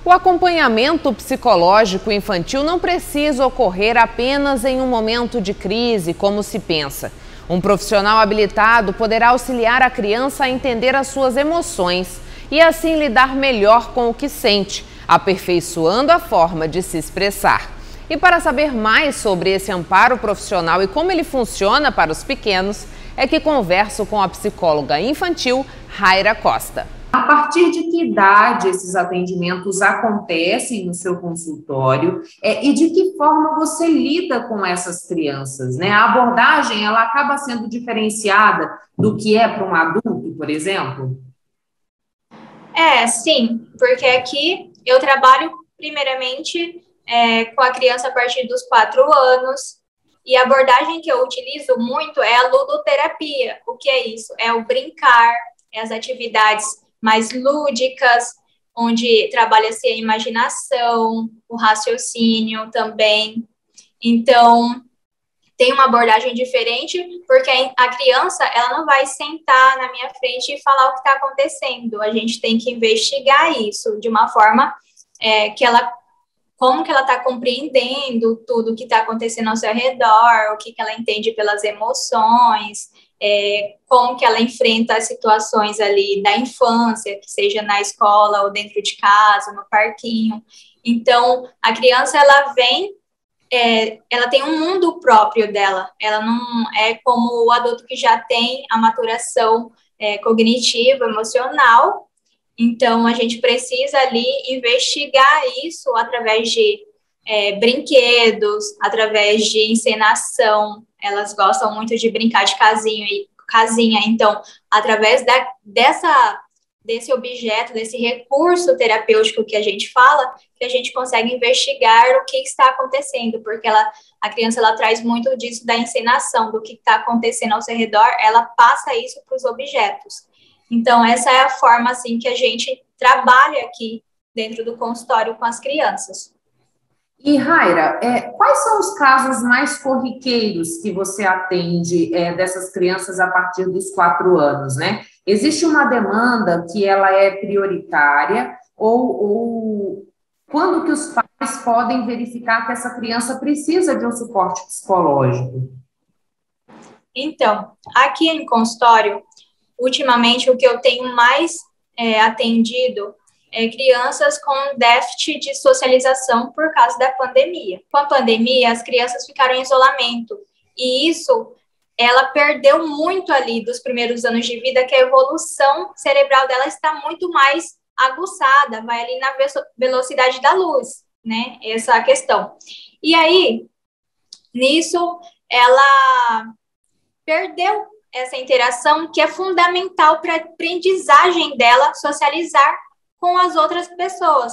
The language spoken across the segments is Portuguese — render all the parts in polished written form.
O acompanhamento psicológico infantil não precisa ocorrer apenas em um momento de crise, como se pensa. Um profissional habilitado poderá auxiliar a criança a entender as suas emoções e assim lidar melhor com o que sente, aperfeiçoando a forma de se expressar. E para saber mais sobre esse amparo profissional e como ele funciona para os pequenos, é que converso com a psicóloga infantil Raira Costa. A partir de que idade esses atendimentos acontecem no seu consultório e de que forma você lida com essas crianças, né? A abordagem, ela acaba sendo diferenciada do que é para um adulto, por exemplo? Sim, porque aqui eu trabalho primeiramente com a criança a partir dos 4 anos, e a abordagem que eu utilizo muito é a ludoterapia. O que é isso? É o brincar, é as atividades mais lúdicas, onde trabalha-se a imaginação, o raciocínio também. Então, tem uma abordagem diferente, porque a criança, ela não vai sentar na minha frente e falar o que está acontecendo. A gente tem que investigar isso de uma forma como que ela está compreendendo tudo o que está acontecendo ao seu redor, o que ela entende pelas emoções, como que ela enfrenta as situações ali da infância, que seja na escola ou dentro de casa, no parquinho. Então, a criança, ela vem, ela tem um mundo próprio dela, ela não é como o adulto que já tem a maturação cognitiva, emocional. Então, a gente precisa ali investigar isso através de brinquedos, através de encenação. Elas gostam muito de brincar de casinha. Então, através desse objeto, desse recurso terapêutico que a gente fala, que a gente consegue investigar o que está acontecendo, porque a criança ela traz muito disso da encenação, do que está acontecendo ao seu redor, ela passa isso para os objetos. Então, essa é a forma, assim, que a gente trabalha aqui dentro do consultório com as crianças. E, Raira, quais são os casos mais corriqueiros que você atende dessas crianças a partir dos 4 anos, né? Existe uma demanda que ela é prioritária ou quando que os pais podem verificar que essa criança precisa de um suporte psicológico? Então, aqui em consultório, ultimamente, o que eu tenho mais atendido é crianças com déficit de socialização por causa da pandemia. Com a pandemia, as crianças ficaram em isolamento, e isso, ela perdeu muito ali dos primeiros anos de vida, que a evolução cerebral dela está muito mais aguçada, vai ali na velocidade da luz, né? Essa é a questão. E aí, nisso, ela perdeu essa interação que é fundamental para a aprendizagem dela socializar com as outras pessoas.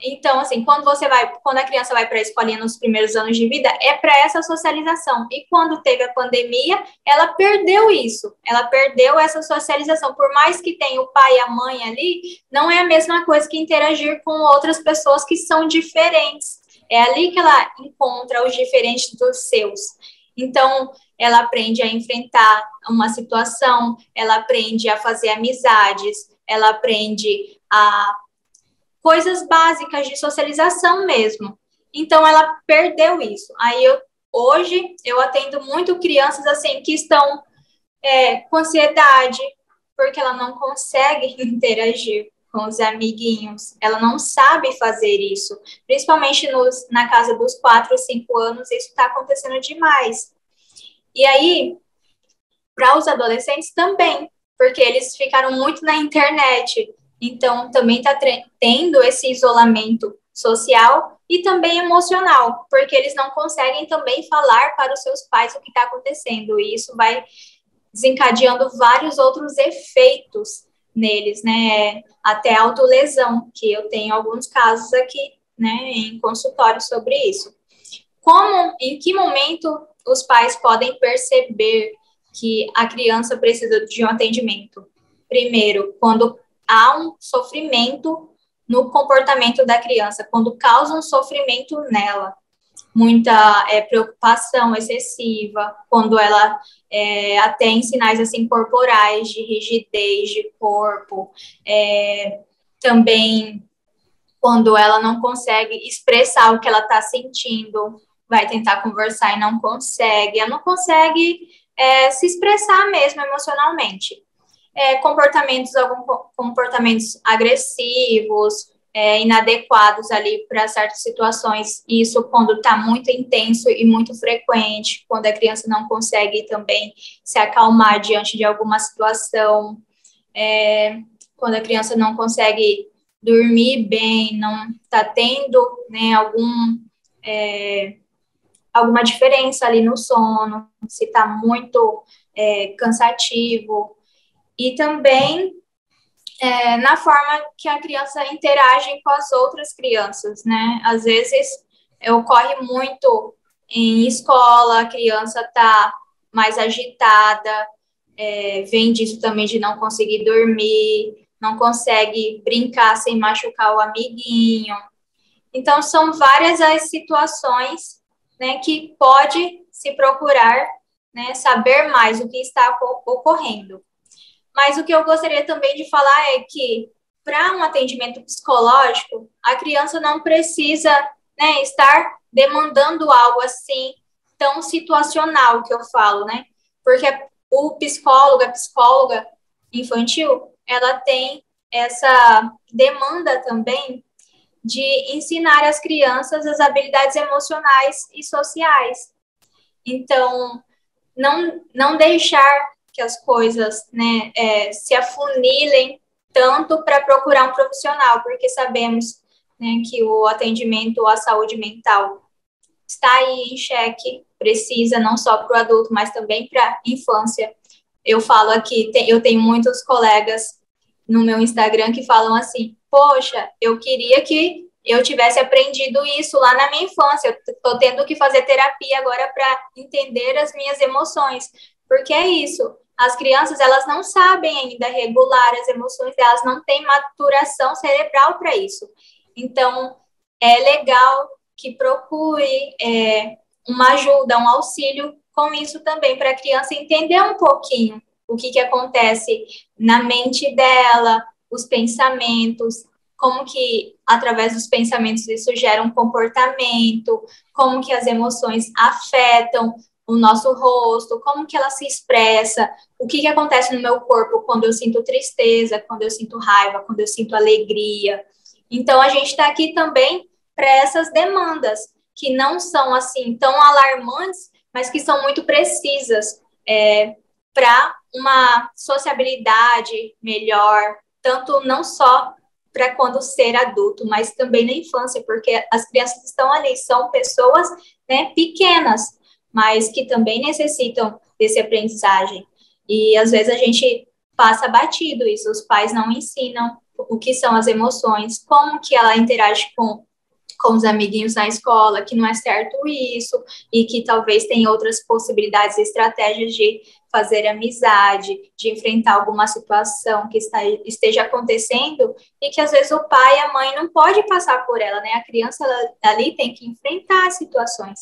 Então, assim, quando a criança vai para a escolinha nos primeiros anos de vida, é para essa socialização. E quando teve a pandemia, ela perdeu isso. Ela perdeu essa socialização. Por mais que tenha o pai e a mãe ali, não é a mesma coisa que interagir com outras pessoas que são diferentes. É ali que ela encontra os diferentes dos seus. Então, ela aprende a enfrentar uma situação, ela aprende a fazer amizades, ela aprende a coisas básicas de socialização mesmo. Então, ela perdeu isso. Aí, hoje, eu atendo muito crianças, assim, que estão com ansiedade, porque ela não consegue interagir com os amiguinhos, ela não sabe fazer isso. Principalmente na casa dos 4, 5 anos, isso está acontecendo demais. E aí, para os adolescentes também, porque eles ficaram muito na internet, então também está tendo esse isolamento social e também emocional, porque eles não conseguem também falar para os seus pais o que está acontecendo, e isso vai desencadeando vários outros efeitos neles, né, até autolesão, que eu tenho alguns casos aqui, né, em consultório sobre isso. Em que momento os pais podem perceber que a criança precisa de um atendimento? Primeiro, quando há um sofrimento no comportamento da criança, quando causa um sofrimento nela, muita preocupação excessiva, quando ela até em sinais assim corporais de rigidez de corpo, também quando ela não consegue expressar o que ela está sentindo, vai tentar conversar e não consegue, ela não consegue se expressar mesmo emocionalmente. Alguns comportamentos agressivos, inadequados ali para certas situações, isso quando está muito intenso e muito frequente, quando a criança não consegue também se acalmar diante de alguma situação, quando a criança não consegue dormir bem, não está tendo, né, alguma diferença ali no sono, se está muito cansativo, e também na forma que a criança interage com as outras crianças, né? Às vezes ocorre muito em escola, a criança está mais agitada, vem disso também de não conseguir dormir, não consegue brincar sem machucar o amiguinho. Então, são várias as situações, né, que pode se procurar, né, saber mais o que está ocorrendo. Mas o que eu gostaria também de falar é que, para um atendimento psicológico, a criança não precisa, né, estar demandando algo assim, tão situacional, que eu falo, né? Porque o psicólogo, a psicóloga infantil, ela tem essa demanda também de ensinar às crianças as habilidades emocionais e sociais. Então, não deixar que as coisas, né, se afunilem tanto para procurar um profissional, porque sabemos, né, que o atendimento à saúde mental está aí em xeque, precisa não só para o adulto, mas também para a infância. Eu falo aqui, eu tenho muitos colegas no meu Instagram que falam assim, poxa, eu queria que eu tivesse aprendido isso lá na minha infância, eu estou tendo que fazer terapia agora para entender as minhas emoções, porque é isso, as crianças, elas não sabem ainda regular as emoções, elas não têm maturação cerebral para isso. Então, é legal que procure uma ajuda, um auxílio com isso também, para a criança entender um pouquinho o que acontece na mente dela, os pensamentos, como que, através dos pensamentos, isso gera um comportamento, como que as emoções afetam o nosso rosto, como que ela se expressa, o que acontece no meu corpo quando eu sinto tristeza, quando eu sinto raiva, quando eu sinto alegria. Então, a gente está aqui também para essas demandas, que não são, assim, tão alarmantes, mas que são muito precisas para uma sociabilidade melhor, tanto não só para quando ser adulto, mas também na infância, porque as crianças que estão ali são pessoas, né, pequenas, mas que também necessitam desse aprendizagem. E, às vezes, a gente passa batido isso, os pais não ensinam o que são as emoções, como que ela interage com os amiguinhos na escola, que não é certo isso, e que talvez tem outras possibilidades e estratégias de fazer amizade, de enfrentar alguma situação que esteja acontecendo, e que às vezes o pai e a mãe não pode passar por ela, né? A criança ali tem que enfrentar as situações.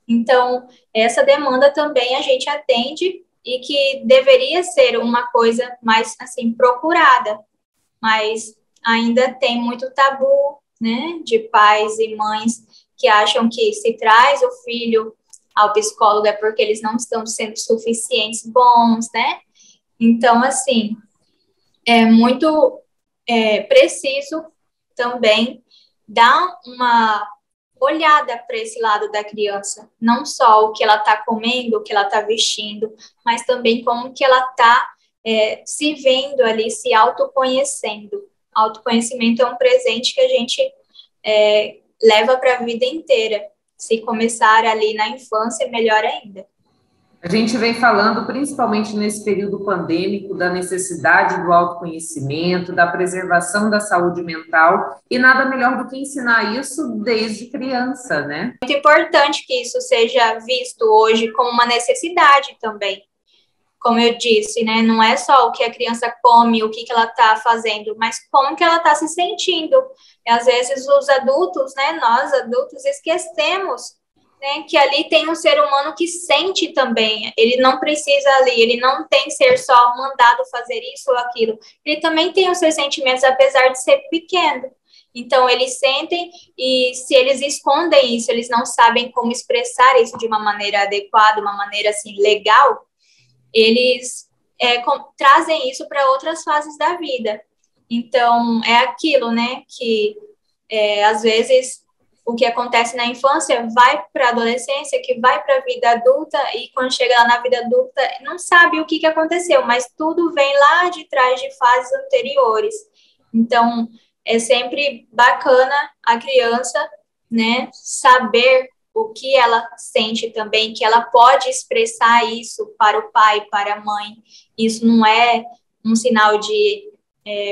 Então, essa demanda também a gente atende e que deveria ser uma coisa mais, assim, procurada, mas ainda tem muito tabu, né, de pais e mães que acham que se traz o filho ao psicólogo é porque eles não estão sendo suficientes bons, né? Então, assim, é muito preciso também dar uma olhada para esse lado da criança, não só o que ela está comendo, o que ela está vestindo, mas também como que ela está se vendo ali, se autoconhecendo. Autoconhecimento é um presente que a gente leva para a vida inteira. Se começar ali na infância, melhor ainda. A gente vem falando, principalmente nesse período pandêmico, da necessidade do autoconhecimento, da preservação da saúde mental, e nada melhor do que ensinar isso desde criança, né? Muito importante que isso seja visto hoje como uma necessidade também. Como eu disse, né, não é só o que a criança come, o que ela está fazendo, mas como que ela está se sentindo. E, às vezes, os adultos, né, nós adultos, esquecemos, né, que ali tem um ser humano que sente também. Ele não precisa ali, ele não tem que ser só mandado fazer isso ou aquilo. Ele também tem os seus sentimentos, apesar de ser pequeno. Então, eles sentem e se eles escondem isso, eles não sabem como expressar isso de uma maneira adequada, uma maneira, assim, legal, eles trazem isso para outras fases da vida. Então, é aquilo, né, que às vezes o que acontece na infância vai para a adolescência, que vai para a vida adulta, e quando chega lá na vida adulta, não sabe o que aconteceu, mas tudo vem lá de trás de fases anteriores. Então, é sempre bacana a criança, né, saber o que ela sente também, que ela pode expressar isso para o pai, para a mãe. Isso não é um sinal de...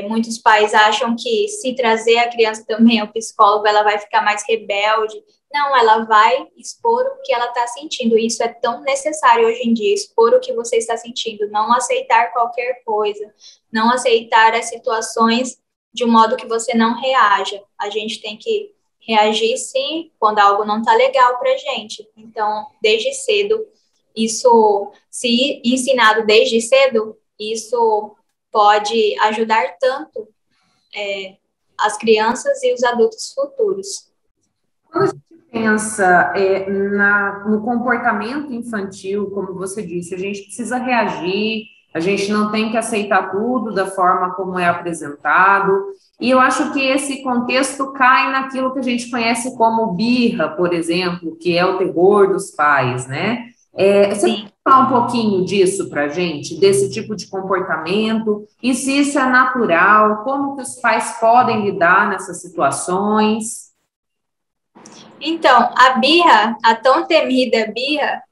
muitos pais acham que se trazer a criança também ao psicólogo, ela vai ficar mais rebelde. Não, ela vai expor o que ela está sentindo. Isso é tão necessário hoje em dia, expor o que você está sentindo, não aceitar qualquer coisa, não aceitar as situações de um modo que você não reaja. A gente tem que reagir, sim, quando algo não está legal para a gente. Então, desde cedo, isso, se ensinado desde cedo, isso pode ajudar tanto as crianças e os adultos futuros. Quando a gente pensa no comportamento infantil, como você disse, a gente precisa reagir, a gente não tem que aceitar tudo da forma como é apresentado, e eu acho que esse contexto cai naquilo que a gente conhece como birra, por exemplo, que é o terror dos pais, né? Você pode falar um pouquinho disso para a gente, desse tipo de comportamento, e se isso é natural, como que os pais podem lidar nessas situações? Então, a birra, a tão temida birra,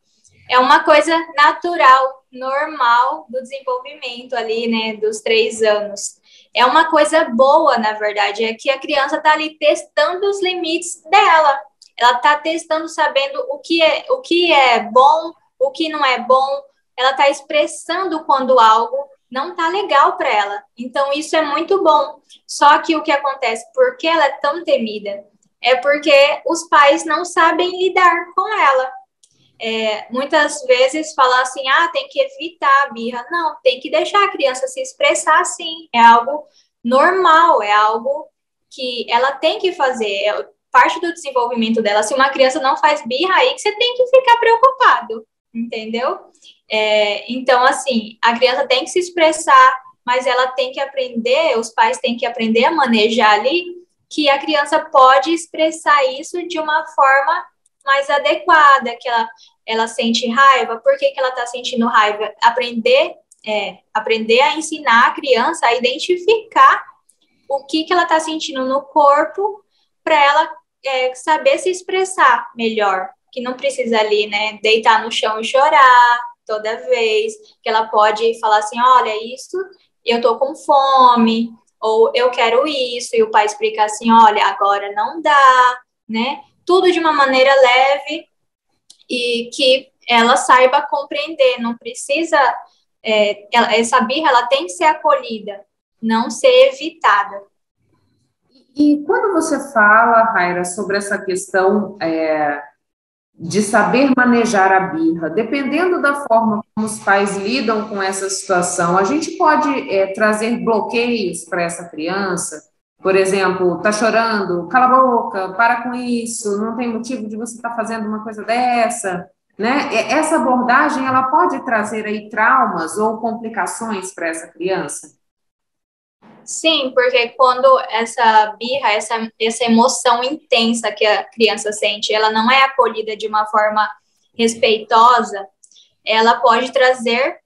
é uma coisa natural, normal do desenvolvimento ali, né, dos 3 anos. É uma coisa boa, na verdade, é que a criança está ali testando os limites dela. Ela está testando, sabendo o que é bom, o que não é bom. Ela está expressando quando algo não está legal para ela. Então, isso é muito bom. Só que o que acontece, por que ela é tão temida? É porque os pais não sabem lidar com ela. Muitas vezes falar assim, tem que evitar a birra. Não, tem que deixar a criança se expressar assim. É algo normal, é algo que ela tem que fazer. É parte do desenvolvimento dela. Se uma criança não faz birra, aí que você tem que ficar preocupado, entendeu? Então, assim, a criança tem que se expressar, mas ela tem que aprender, os pais têm que aprender a manejar ali, que a criança pode expressar isso de uma forma mais adequada, que ela sente raiva. Por que ela está sentindo raiva? Aprender a ensinar a criança a identificar o que ela está sentindo no corpo para ela saber se expressar melhor, que não precisa ali, né, deitar no chão e chorar toda vez, que ela pode falar assim, olha, isso, eu tô com fome, ou eu quero isso, e o pai explica assim, olha, agora não dá, né, tudo de uma maneira leve e que ela saiba compreender, não precisa, essa birra, ela tem que ser acolhida, não ser evitada. E quando você fala, Raira, sobre essa questão de saber manejar a birra, dependendo da forma como os pais lidam com essa situação, a gente pode trazer bloqueios para essa criança? Por exemplo, tá chorando, cala a boca, para com isso, não tem motivo de você estar fazendo uma coisa dessa, né? Essa abordagem, ela pode trazer aí traumas ou complicações para essa criança? Sim, porque quando essa birra, essa emoção intensa que a criança sente, ela não é acolhida de uma forma respeitosa, ela pode trazer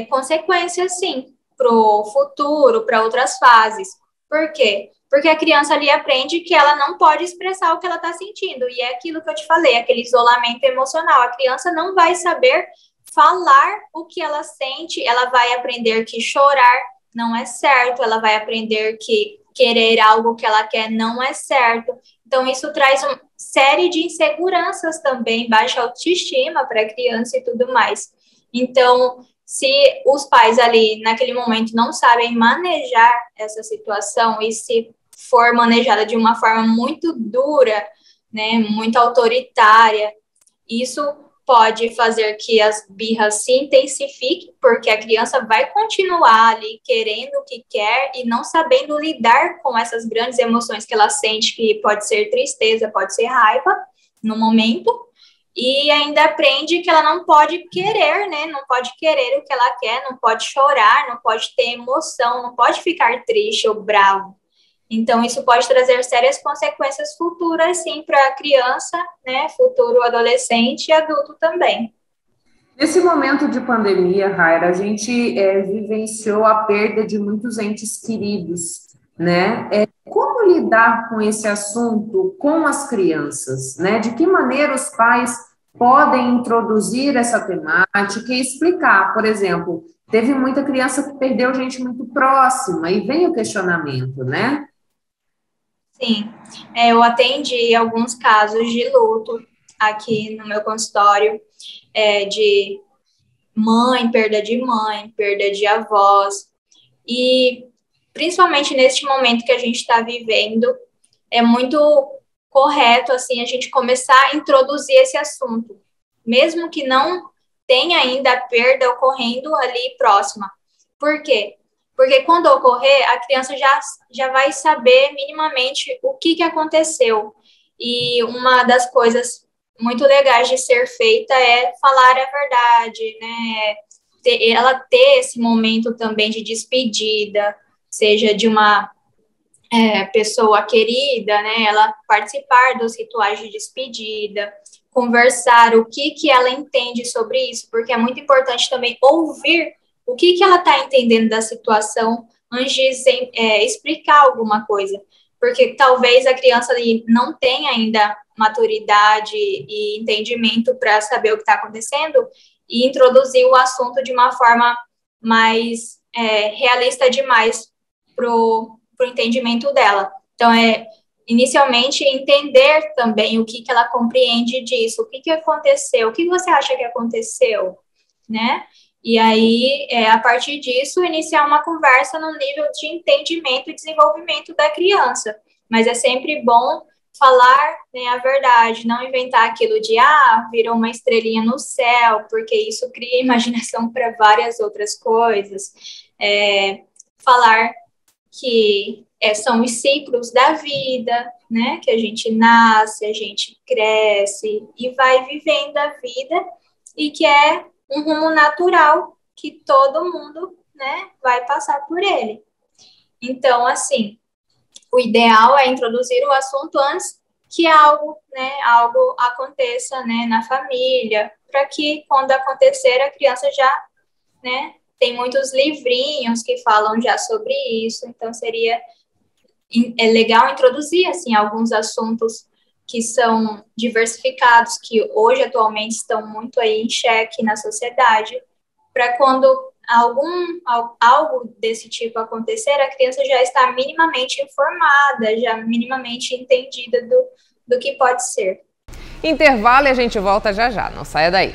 consequências, sim, para o futuro, para outras fases. Por quê? Porque a criança ali aprende que ela não pode expressar o que ela está sentindo, e é aquilo que eu te falei, aquele isolamento emocional. A criança não vai saber falar o que ela sente, ela vai aprender que chorar não é certo, ela vai aprender que querer algo que ela quer não é certo. Então, isso traz uma série de inseguranças também, baixa autoestima para a criança e tudo mais. Então, se os pais ali, naquele momento, não sabem manejar essa situação, e se for manejada de uma forma muito dura, né, muito autoritária, isso pode fazer que as birras se intensifiquem, porque a criança vai continuar ali querendo o que quer e não sabendo lidar com essas grandes emoções que ela sente, que pode ser tristeza, pode ser raiva no momento, e ainda aprende que ela não pode querer, né? Não pode querer o que ela quer, não pode chorar, não pode ter emoção, não pode ficar triste ou bravo. Então, isso pode trazer sérias consequências futuras, sim, para a criança, né, futuro adolescente e adulto também. Nesse momento de pandemia, Raira, a gente vivenciou a perda de muitos entes queridos, né? Como lidar com esse assunto com as crianças, né? De que maneira os pais podem introduzir essa temática e explicar, por exemplo, teve muita criança que perdeu gente muito próxima e vem o questionamento, né? Sim, eu atendi alguns casos de luto aqui no meu consultório, de mãe, perda de avós, e principalmente neste momento que a gente está vivendo, é muito correto, assim, a gente começar a introduzir esse assunto, mesmo que não tenha ainda a perda ocorrendo ali próxima. Por quê? Porque quando ocorrer, a criança já vai saber minimamente o que aconteceu. E uma das coisas muito legais de ser feita é falar a verdade, né? Ela ter esse momento também de despedida, seja de uma pessoa querida, né? Ela participar dos rituais de despedida, conversar o que ela entende sobre isso, porque é muito importante também ouvir o que ela está entendendo da situação antes de explicar alguma coisa, porque talvez a criança ali não tenha ainda maturidade e entendimento para saber o que está acontecendo e introduzir o assunto de uma forma mais realista demais para o entendimento dela. Então, inicialmente, entender também o que ela compreende disso, o que aconteceu, o que você acha que aconteceu, né? E aí, a partir disso, iniciar uma conversa no nível de entendimento e desenvolvimento da criança. Mas é sempre bom falar, né, a verdade, não inventar aquilo de, virou uma estrelinha no céu, porque isso cria imaginação para várias outras coisas. Falar que são os ciclos da vida, né, que a gente nasce, a gente cresce e vai vivendo a vida, e que é um rumo natural que todo mundo, né, vai passar por ele. Então, assim, o ideal é introduzir o assunto antes que algo aconteça, né, na família, para que quando acontecer a criança já, né, tem muitos livrinhos que falam já sobre isso, então seria legal introduzir, assim, alguns assuntos que são diversificados, que hoje atualmente estão muito aí em xeque na sociedade, para quando algo desse tipo acontecer, a criança já está minimamente informada, já minimamente entendida do que pode ser. Intervalo e a gente volta já já, não saia daí.